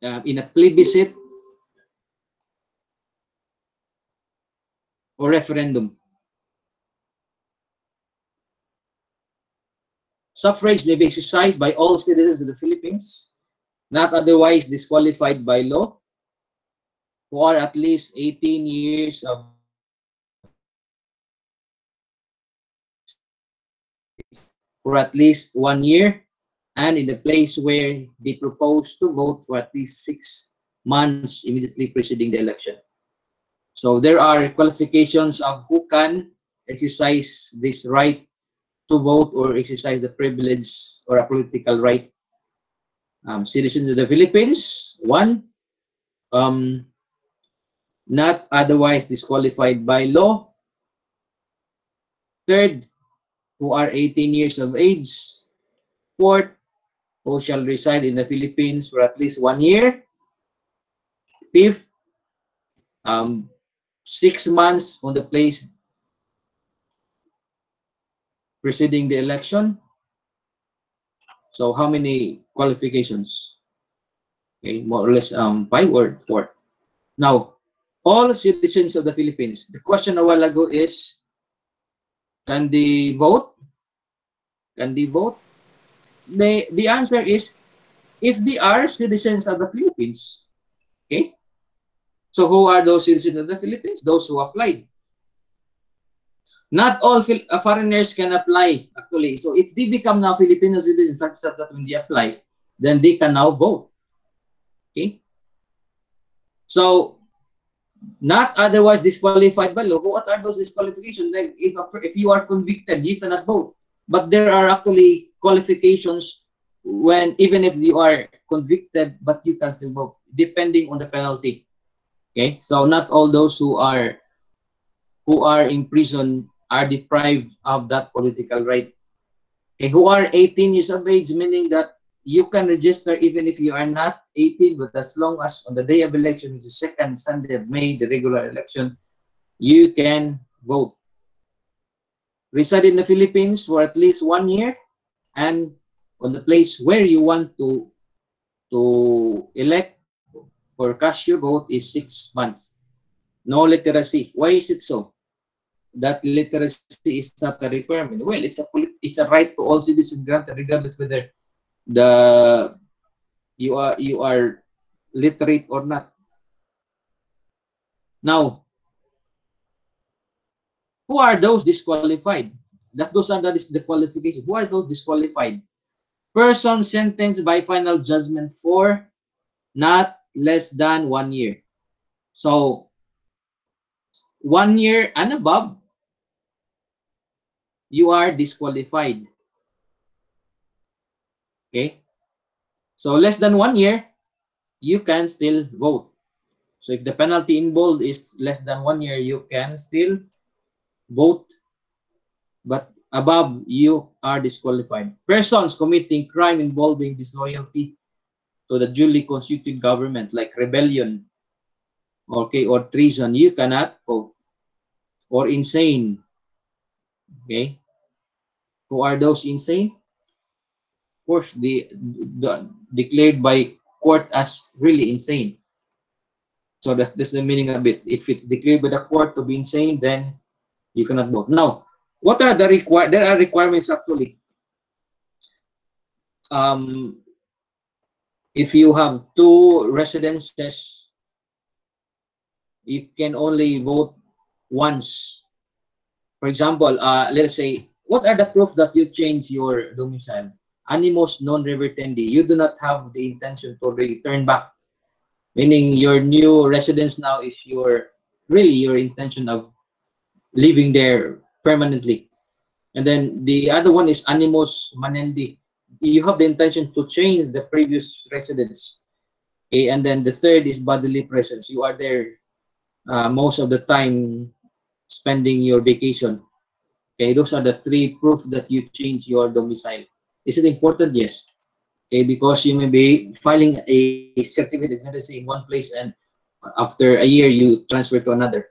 in a plebiscite or referendum. Suffrage may be exercised by all citizens of the Philippines, not otherwise disqualified by law, who are at least 18 years of for at least 1 year, and in the place where they propose to vote for at least 6 months immediately preceding the election. So there are qualifications of who can exercise this right to vote or exercise the privilege or a political right. Citizens of the Philippines, one, not otherwise disqualified by law. Third, who are 18 years of age. Fourth, who shall reside in the Philippines for at least 1 year. Fifth, 6 months from the place preceding the election. So how many qualifications? Okay, more or less 5 or 4. Now, all citizens of the Philippines, the question a while ago is, can they vote? Can they vote? The answer is, if they are citizens of the Philippines. Okay? So who are those citizens of the Philippines? Those who applied. Not all foreigners can apply, actually. So if they become now Filipino citizens, such that when they apply, then they can now vote. Okay? So, not otherwise disqualified by law. What are those disqualifications? Like if you are convicted, you cannot vote. But there are actually qualifications when even if you are convicted, but you can still vote, depending on the penalty. Okay, so not all those who are in prison are deprived of that political right. Okay, who are 18 years of age, meaning that you can register even if you are not 18, but as long as on the day of election, which is second Sunday of May, the regular election, you can vote. Reside in the Philippines for at least 1 year, and on the place where you want to elect or cast your vote is 6 months. No literacy. Why is it so? That literacy is not a requirement. Well, it's a right to all citizens granted regardless whether you are literate or not. Now, who are those disqualified? Those are the qualifications. Who are those disqualified? Person sentenced by final judgment for not less than 1 year. So 1 year and above, you are disqualified. Okay? So less than 1 year, you can still vote. So if the penalty involved is less than 1 year, you can still vote. But above, you are disqualified. Persons committing crime involving disloyalty to the duly constituted government, like rebellion, okay, or treason, you cannot vote. Or insane. Okay? Who are those insane? Of course, declared by court as really insane. So that's the meaning of it. If it's declared by the court to be insane, then you cannot vote. Now, what are the there are requirements actually. If you have 2 residences, you can only vote once. For example, let's say, what are the proof that you change your domicile? Animus non revertendi. You do not have the intention to return back. Meaning your new residence now is your intention of living there permanently. And then the other one is animus manendi. You have the intention to change the previous residence. Okay, and then the third is bodily presence. You are there most of the time spending your vacation. Okay, those are the 3 proofs that you change your domicile. Is it important? Yes. Okay, because you may be filing a certificate of residency in one place and after a year you transfer to another.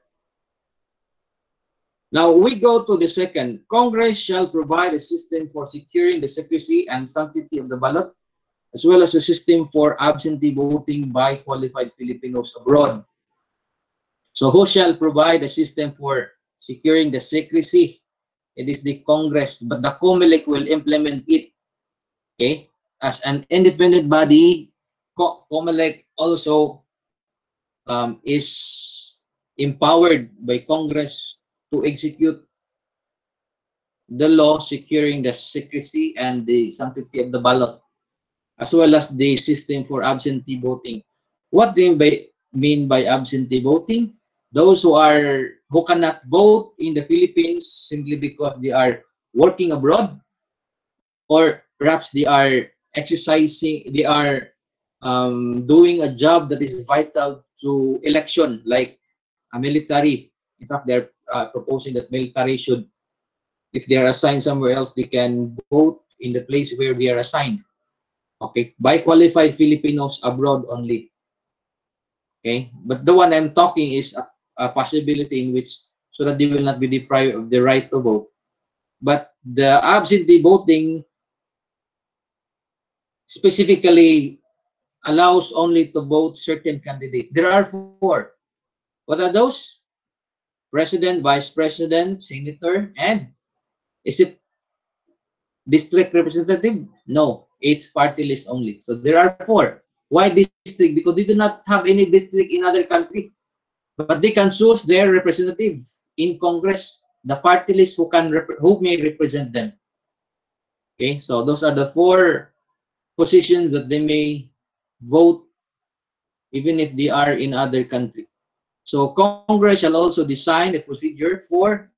Now we go to the second. Congress shall provide a system for securing the secrecy and sanctity of the ballot as well as a system for absentee voting by qualified Filipinos abroad. So who shall provide a system for securing the secrecy? It is the Congress, but the COMELEC will implement it. Okay, as an independent body, COMELEC also is empowered by Congress to execute the law securing the secrecy and the sanctity of the ballot, as well as the system for absentee voting. What do you mean by absentee voting? Those who cannot vote in the Philippines simply because they are working abroad, or perhaps they are exercising, they are doing a job that is vital to election, like a military. In fact, they're proposing that military should, if they are assigned somewhere else, they can vote in the place where they are assigned. Okay, by qualified Filipinos abroad only. Okay, but the one I'm talking is a possibility in which, so that they will not be deprived of the right to vote. But the absentee voting specifically allows only to vote certain candidates. There are four. What are those? President, vice president, senator, and is it district representative? No, it's party list only. So there are four. Why district? Because they do not have any district in other country, but they can choose their representative in Congress, the party list who may represent them. Okay, so those are the four positions that they may vote even if they are in other country. So Congress shall also design a procedure for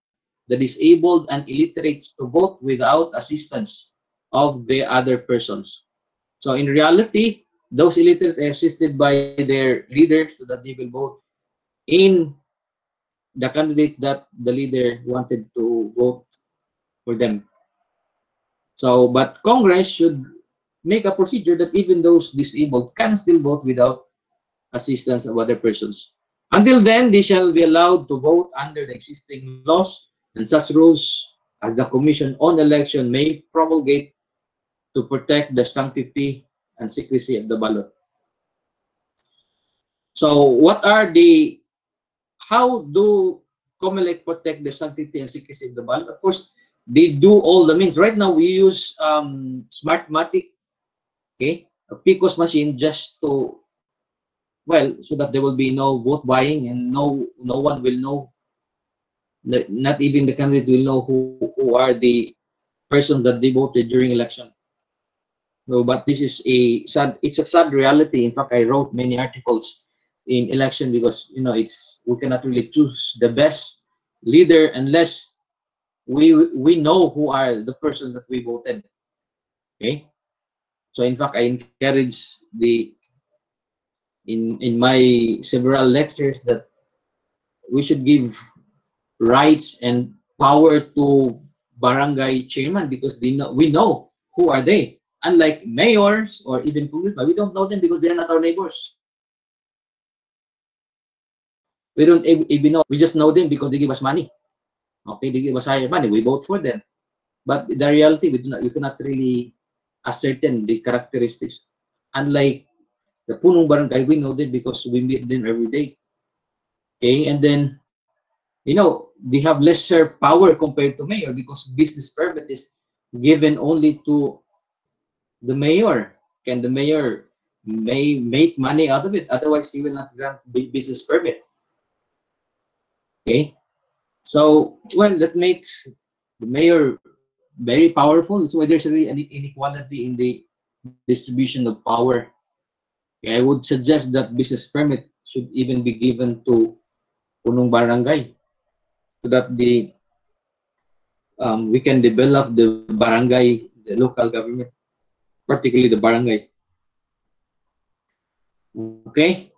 the disabled and illiterates to vote without assistance of the other persons. So in reality, those illiterate are assisted by their leaders so that they will vote in the candidate that the leader wanted to vote for them. So, but Congress should make a procedure that even those disabled can still vote without assistance of other persons. Until then, they shall be allowed to vote under the existing laws and such rules as the Commission on Election may promulgate to protect the sanctity and secrecy of the ballot. So, how do COMELEC protect the sanctity and secrecy of the ballot? Of course, they do all the means. Right now, we use Smartmatic, okay, a PCOS machine, just to, well, so that there will be no vote buying and no one will know, not even the candidate will know who are the persons that they voted during election. No, but this is it's a sad reality. In fact, I wrote many articles in election because, we cannot really choose the best leader unless we know who are the persons that we voted. Okay, so in fact, I encourage in my several lectures that we should give rights and power to barangay chairman, because we know who are they. Unlike mayors or even congressmen, we don't know them because they're not our neighbors. We don't even know. We just know them because they give us money. Okay, they give us higher money. We vote for them. But the reality, you cannot really ascertain the characteristics. Unlike the punong barangay, we know them because we meet them every day. Okay, and then, they have lesser power compared to mayor because business permit is given only to the mayor. Can the mayor may make money out of it? Otherwise, he will not grant business permit. Okay, so, well, that makes the mayor very powerful. That's why there's really an inequality in the distribution of power. Okay, I would suggest that business permit should even be given to punong barangay so that we can develop the barangay, the local government, particularly the barangay. Okay.